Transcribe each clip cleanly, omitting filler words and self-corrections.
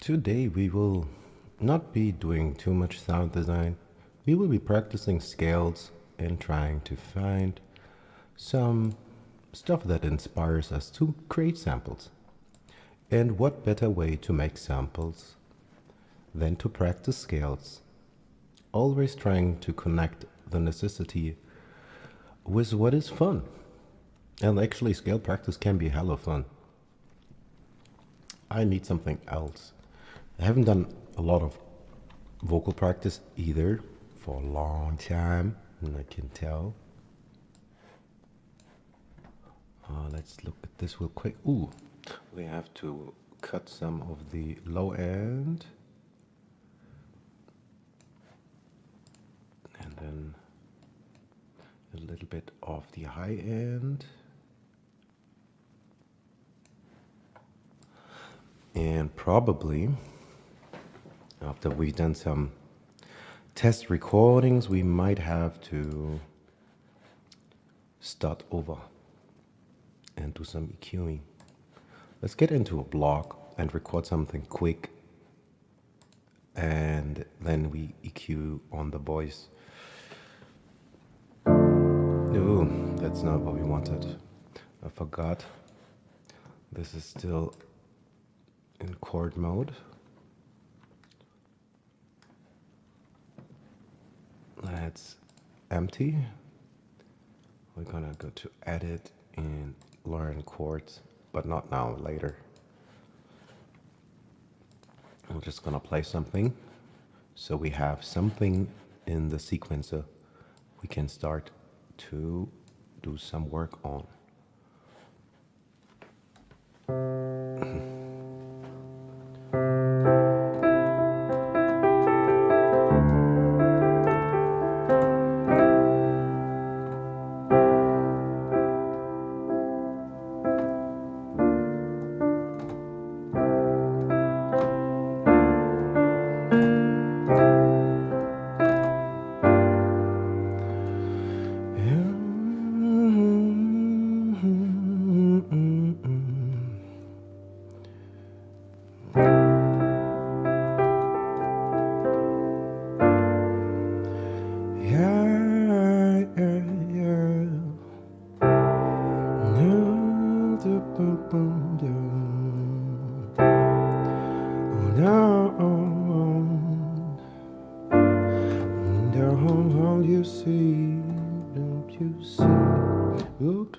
Today we will not be doing too much sound design. We will be practicing scales and trying to find some stuff that inspires us to create samples. And what better way to make samples than to practice scales? Always trying to connect the necessity with what is fun. And actually, scale practice can be hella fun. I need something else. I haven't done a lot of vocal practice either for a long time, and I can tell. Let's look at this real quick. Ooh, we have to cut some of the low end. And then a little bit of the high end. And probably after we've done some test recordings, we might have to start over and do some EQing. Let's get into a block and record something quick, and then we EQ on the voice. Ooh, that's not what we wanted. I forgot. This is still in chord mode. Let's empty. We're gonna go to edit and learn chords, but not now, later. I'm just gonna play something so we have something in the sequencer we can start to do some work on. Don't you see? Don't you see? Oops.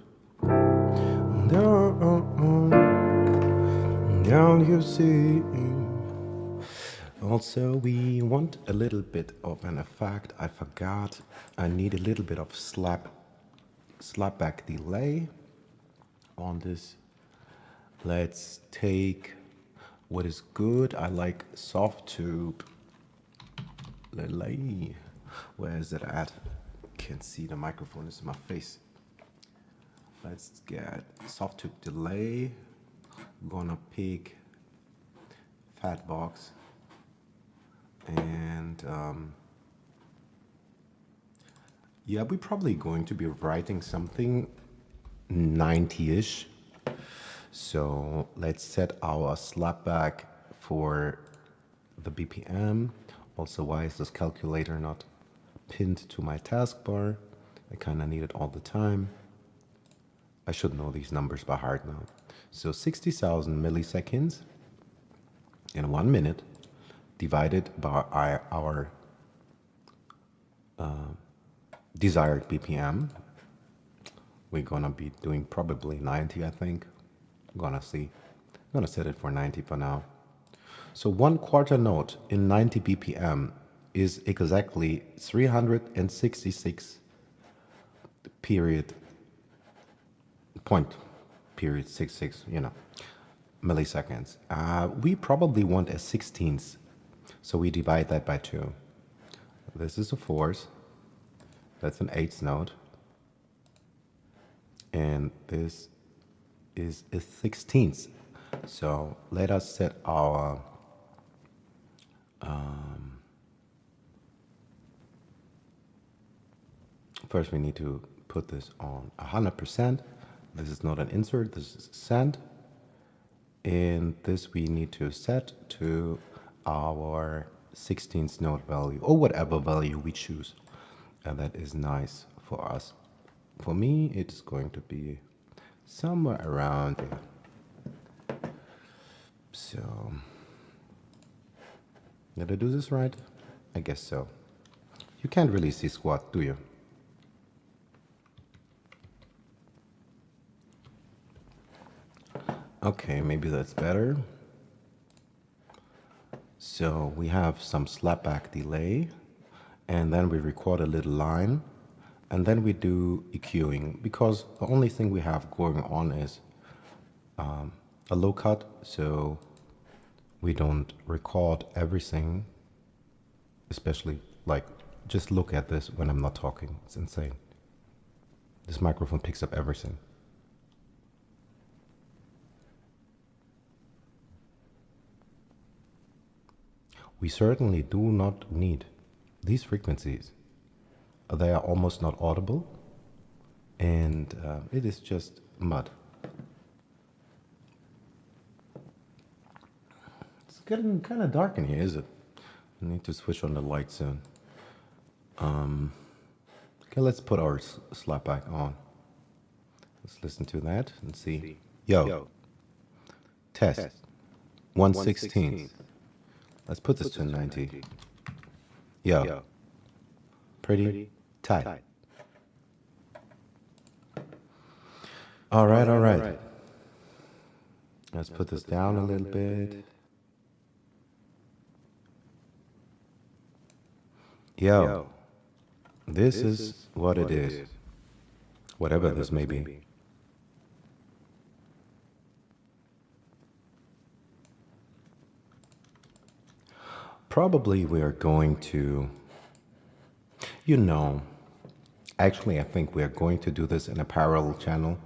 Don't you see? Also, we want a little bit of an effect. I forgot. I need a little bit of slapback delay on this. Let's take what is good. I like soft tube delay. Where is it at? Can't see, the microphone is in my face. Let's get soft tube delay. I'm gonna pick fat box, and yeah, we're probably going to be writing something 90-ish. So let's set our slapback for the BPM. Also, why is this calculator not pinned to my taskbar? I kind of need it all the time. I should know these numbers by heart now. So 60,000 milliseconds in 1 minute divided by our desired BPM. We're gonna be doing probably 90, I think. I'm gonna see. I'm gonna set it for 90 for now. So 1/4 note in 90 BPM is exactly 366 period 66, milliseconds. We probably want a 16th, so we divide that by 2. This is a 4th, that's an 8th note, and this is a 16th. So let us set our first we need to put this on 100%. This is not an insert, this is send. And this we need to set to our 16th note value or whatever value we choose. And that is nice for us. For me, it's going to be somewhere around here. So, did I do this right? I guess so. You can't really see squat, do you? Okay, maybe that's better. So we have some slapback delay, and then we record a little line, and then we do EQing, because the only thing we have going on is a low cut, so we don't record everything, especially like, just look at this when I'm not talking. It's insane. This microphone picks up everything. We certainly do not need these frequencies. They are almost not audible, and it is just mud. It's getting kind of dark in here, is it? I need to switch on the light soon. Okay, let's put our slapback on. Let's listen to that and see. Yo, test. 1/16. Let's put this to 90. Yo, pretty tight. All right, all right. Let's put this down a little bit. Yo, this is what it is. Whatever this may be. Probably we are going to, actually I think we are going to do this in a parallel channel,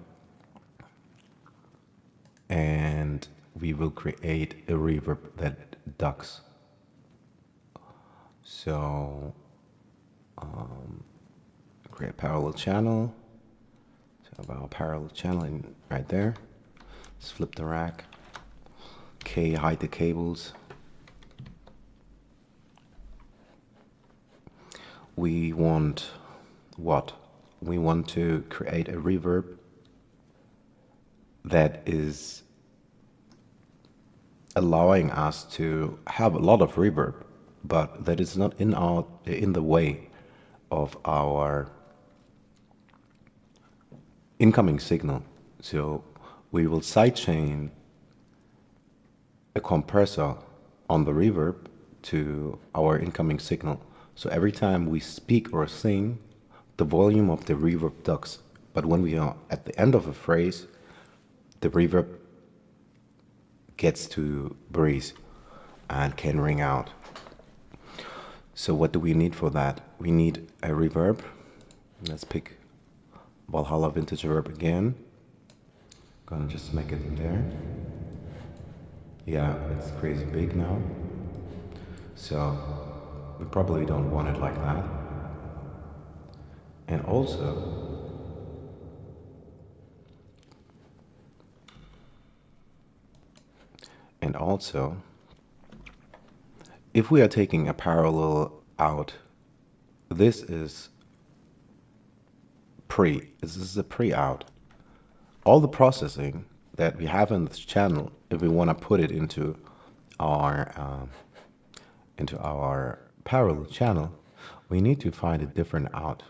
and we will create a reverb that ducks. So, create a parallel channel. So have our parallel channel right there. Let's flip the rack. K, hide the cables. We want what? We want to create a reverb that is allowing us to have a lot of reverb, but that is not in the way of our incoming signal. So we will sidechain a compressor on the reverb to our incoming signal. So every time we speak or sing, the volume of the reverb ducks. But when we are at the end of a phrase, the reverb gets to breathe and can ring out. So what do we need for that? We need a reverb. Let's pick Valhalla Vintage Reverb again. Gonna just make it in there. Yeah, it's crazy big now. So we probably don't want it like that. And also, if we are taking a parallel out, this is this is a pre-out. All the processing that we have in this channel, if we want to put it into our parallel channel, we need to find a different out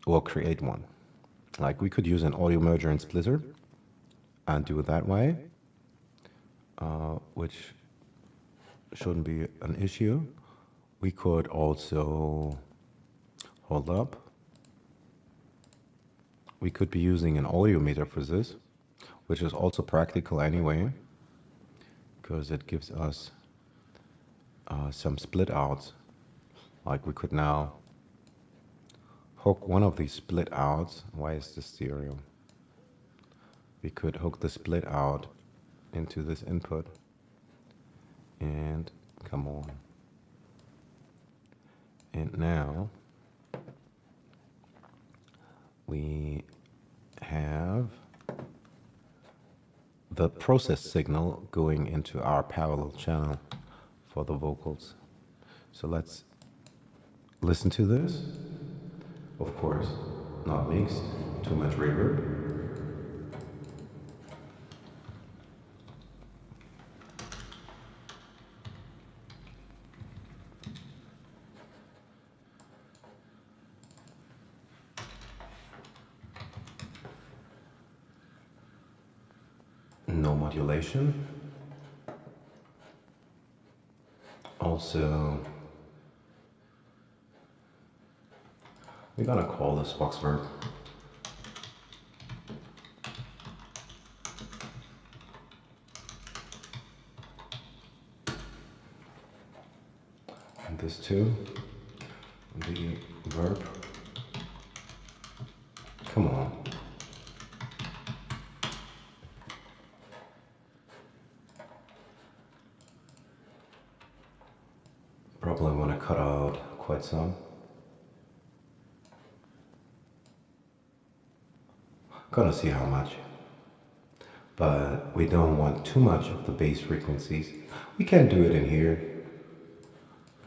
or create one. Like we could use an audio merger and splitter and do it that way, which shouldn't be an issue. We could also, hold up, we could be using an audio meter for this, which is also practical anyway, because it gives us some split outs. Like we could now hook one of these split outs. Why is this stereo? We could hook the split out into this input, and come on. And now we have the process signal going into our parallel channel for the vocals. So let's listen to this. Of course, not mixed, too much reverb. No modulation. Also, we're gonna call this Voxverb. And this too, the verb. Come on. Probably want to cut out quite some. Gonna see how much. But we don't want too much of the bass frequencies. We can do it in here.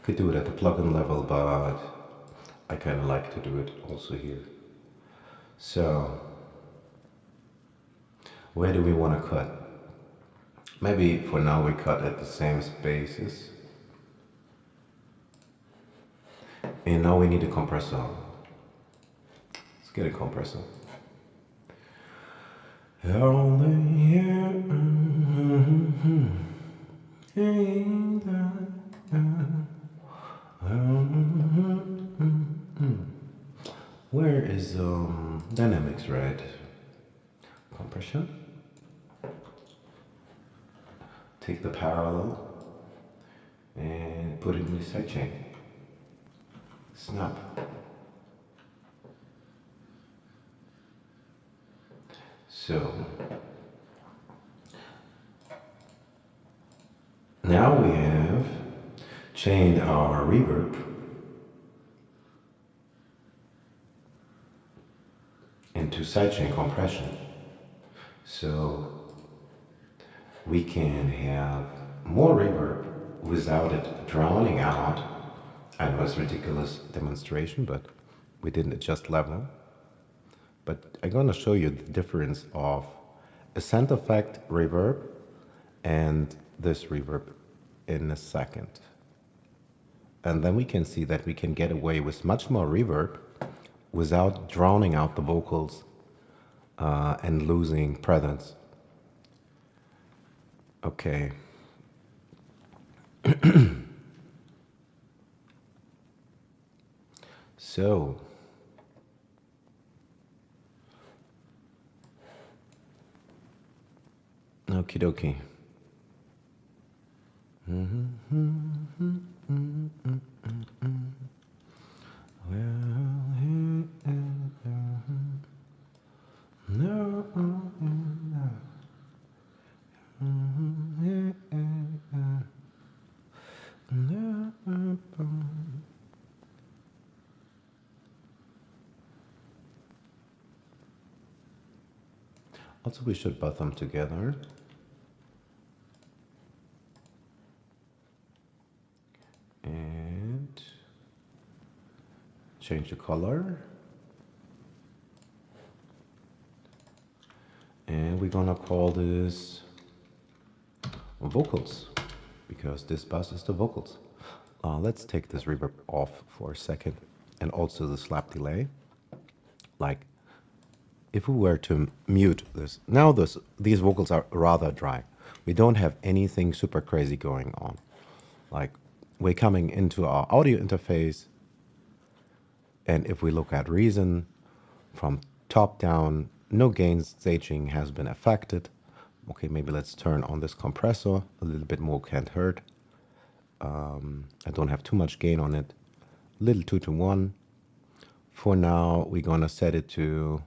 Could do it at the plugin level, but I kind of like to do it also here. So, where do we want to cut? Maybe for now we cut at the same spaces. And now we need a compressor. Let's get a compressor. Where is dynamics, right? Compression. Take the parallel and put it in the sidechain. Snap. So now we have chained our reverb into sidechain compression. So we can have more reverb without it drowning out. I know it's a ridiculous demonstration, but we didn't adjust level. But I'm gonna show you the difference of a sound effect reverb and this reverb in a second. And then we can see that we can get away with much more reverb without drowning out the vocals and losing presence. Okay. So, okie dokie. Also, we should put them together. And change the color. And we're gonna call this vocals, because this bus is the vocals. Let's take this reverb off for a second, and also the slap delay. Like, if we were to mute this, now these vocals are rather dry. We don't have anything super crazy going on. Like, we're coming into our audio interface, and if we look at Reason, from top down, no gain staging has been affected. Okay, maybe let's turn on this compressor, a little bit more can't hurt. I don't have too much gain on it. Little 2 to 1. For now, we're gonna set it to,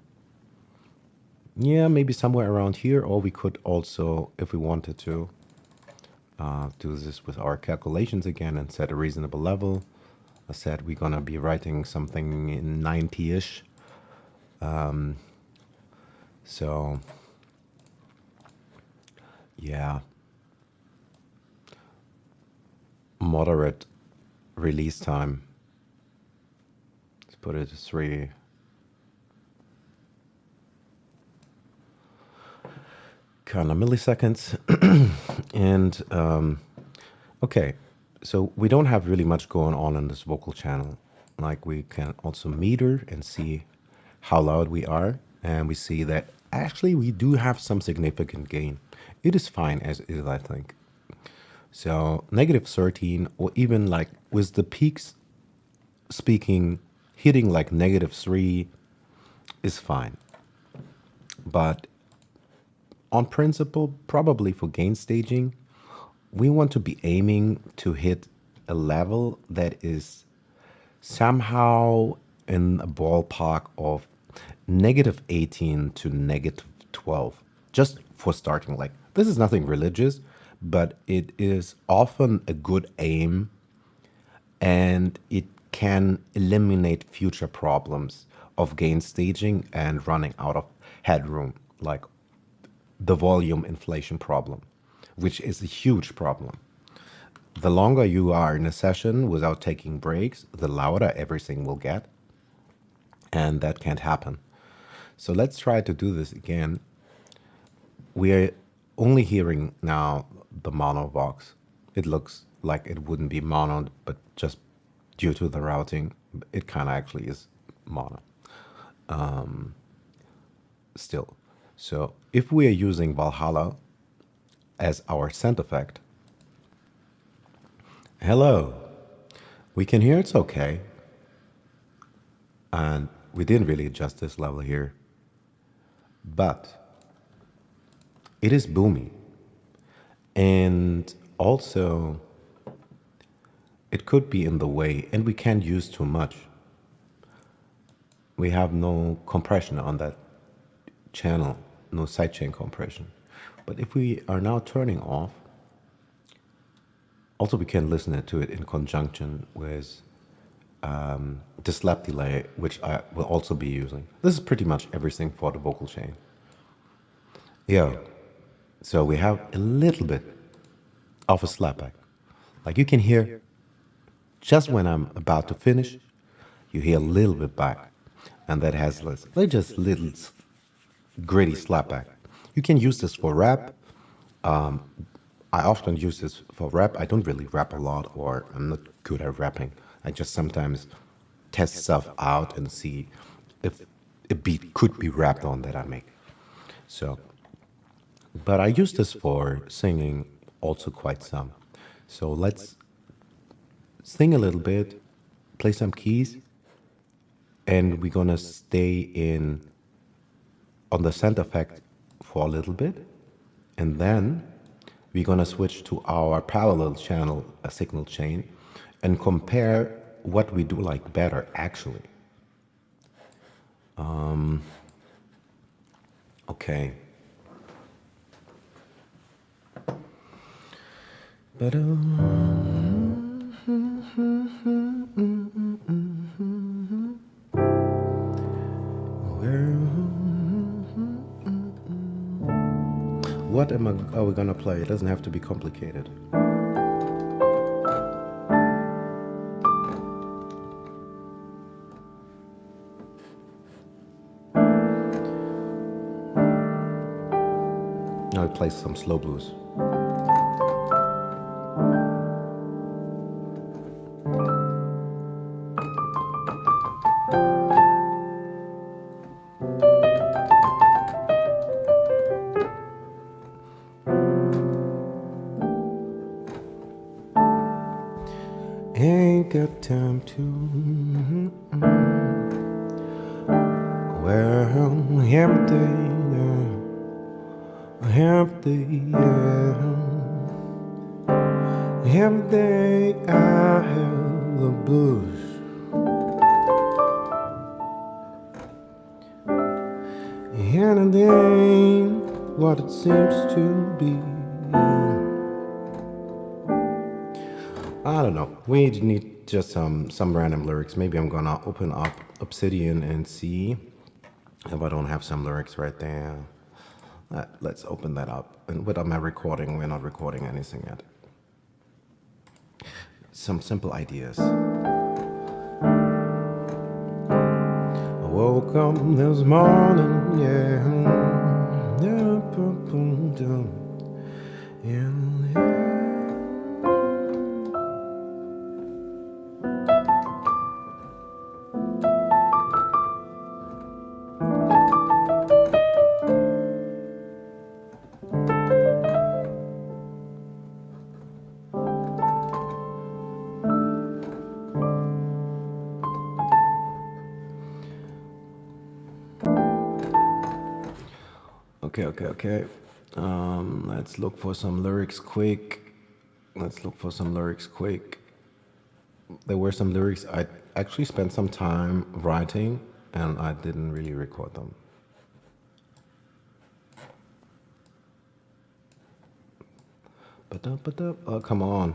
yeah, maybe somewhere around here, or we could also, if we wanted to, do this with our calculations again and set a reasonable level. I said we're gonna be writing something in 90-ish. So Yeah, moderate release time. Let's put it to 3. Kind of milliseconds. And okay, so we don't have really much going on in this vocal channel. Like we can also meter and see how loud we are. And we see that actually we do have some significant gain. It is fine as is, I think. So -13, or even like with the peaks speaking, hitting like -3 is fine. But on principle, probably for gain staging, we want to be aiming to hit a level that is somehow in a ballpark of -18 to -12, just for starting. Like, this is nothing religious, but it is often a good aim, and it can eliminate future problems of gain staging and running out of headroom, like the volume inflation problem, which is a huge problem. The longer you are in a session without taking breaks, the louder everything will get. And that can't happen. So let's try to do this again. We are only hearing now the mono vox. It looks like it wouldn't be mono, but just due to the routing, it kind of actually is mono still. So if we are using Valhalla as our scent effect, hello, we can hear it's okay. And we didn't really adjust this level here, but it is boomy. And also, it could be in the way, and we can't use too much. We have no compression on that channel, no sidechain compression. But if we are now turning off, also we can listen to it in conjunction with the slap delay, which I will also be using. This is pretty much everything for the vocal chain. Yeah, so we have a little bit of a slapback. Like you can hear, just when I'm about to finish, you hear a little bit back. And that has this, like just little gritty slapback. You can use this for rap. I often use this for rap. I don't really rap a lot, or I'm not good at rapping. I just sometimes test stuff out and see if a beat could be rapped on that I make. So, but I use this for singing also quite some. So let's sing a little bit, play some keys, and we're gonna stay in on the scent effect for a little bit, and then we're gonna switch to our parallel channel, a signal chain, and compare what we do like better actually. Okay. But what are we gonna play? It doesn't have to be complicated. Now we play some slow blues. Ain't got time to well, every day I have the blues. And it ain't what it seems to be. I don't know. We need just some random lyrics. Maybe I'm gonna open up Obsidian and see if I don't have some lyrics right there. Let's open that up. And what am I recording? We're not recording anything yet. Some simple ideas. I woke up this morning, yeah. Okay. Let's look for some lyrics quick. There were some lyrics I actually spent some time writing, and I didn't really record them. Oh, come on.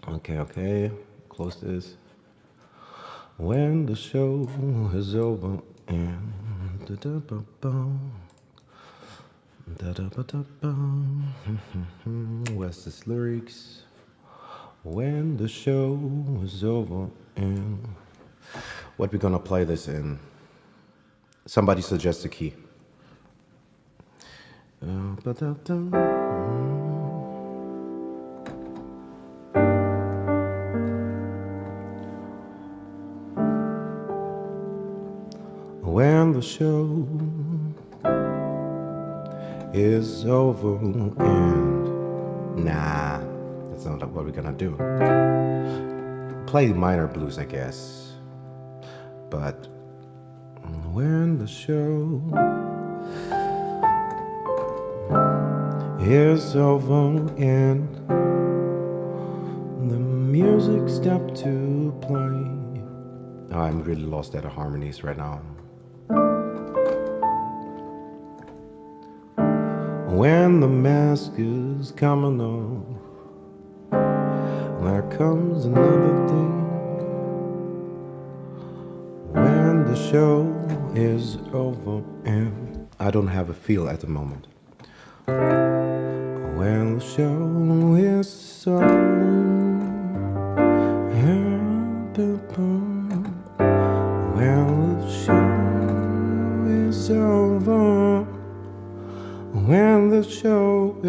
Okay. Close this. When the show is over and where's this lyrics? When the show is over and what we gonna play this in? Somebody suggest a key. When the show is over and that's not what we're gonna do. Play minor blues, I guess. But when the show is over and the music stopped to play. Oh, I'm really lost at the harmonies right now. When the mask is coming off, there comes another day. When the show is over and I don't have a feel at the moment. When the show is over, when the show is over, when the show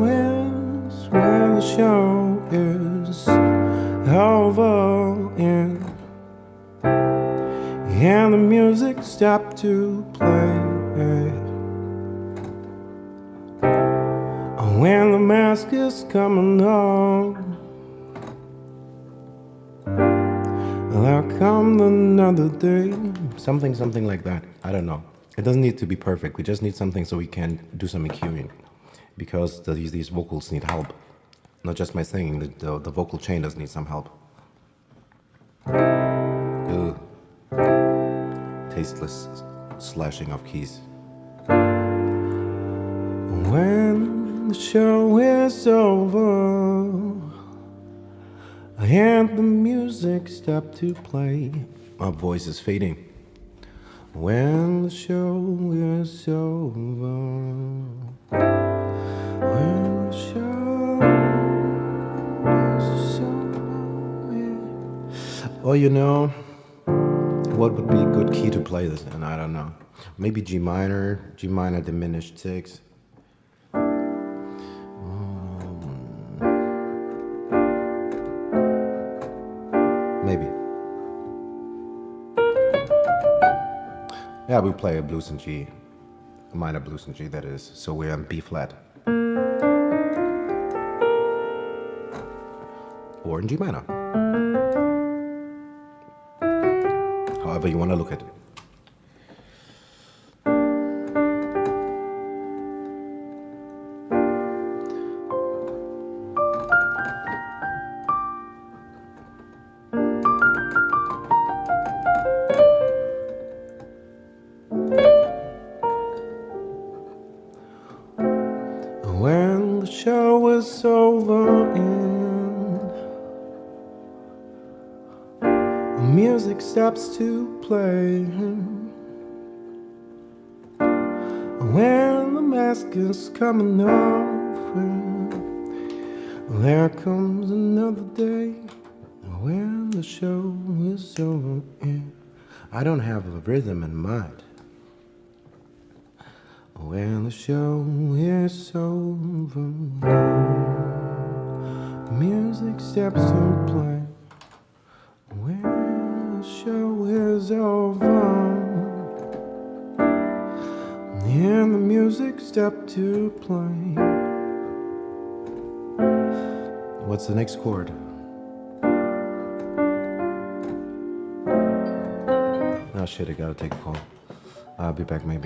is, when the show is over and the music stopped to play. When the mask is coming on, there comes another day. Something like that. I don't know. It doesn't need to be perfect. We just need something so we can do some EQing. Because these vocals need help. Not just my singing, the vocal chain does need some help. Ugh. Tasteless slashing of keys. When the show is over and the music stopped to play, my voice is fading. When the show is over, when the show is over. Well, you know, what would be a good key to play this in? I don't know. Maybe G minor diminished 6. Maybe. Yeah, we play a blues in G, a minor blues in G, that is. So we're on B flat. Or in G minor. However you want to look at it. When the show is over and music stops to play. When the mask is coming off, there comes another day when the show is over. I don't have a rhythm in mind. When the show is over, music stops to play. When the show is over, and the music stopped to play. What's the next chord? Oh shit, I gotta take a call. I'll be back maybe.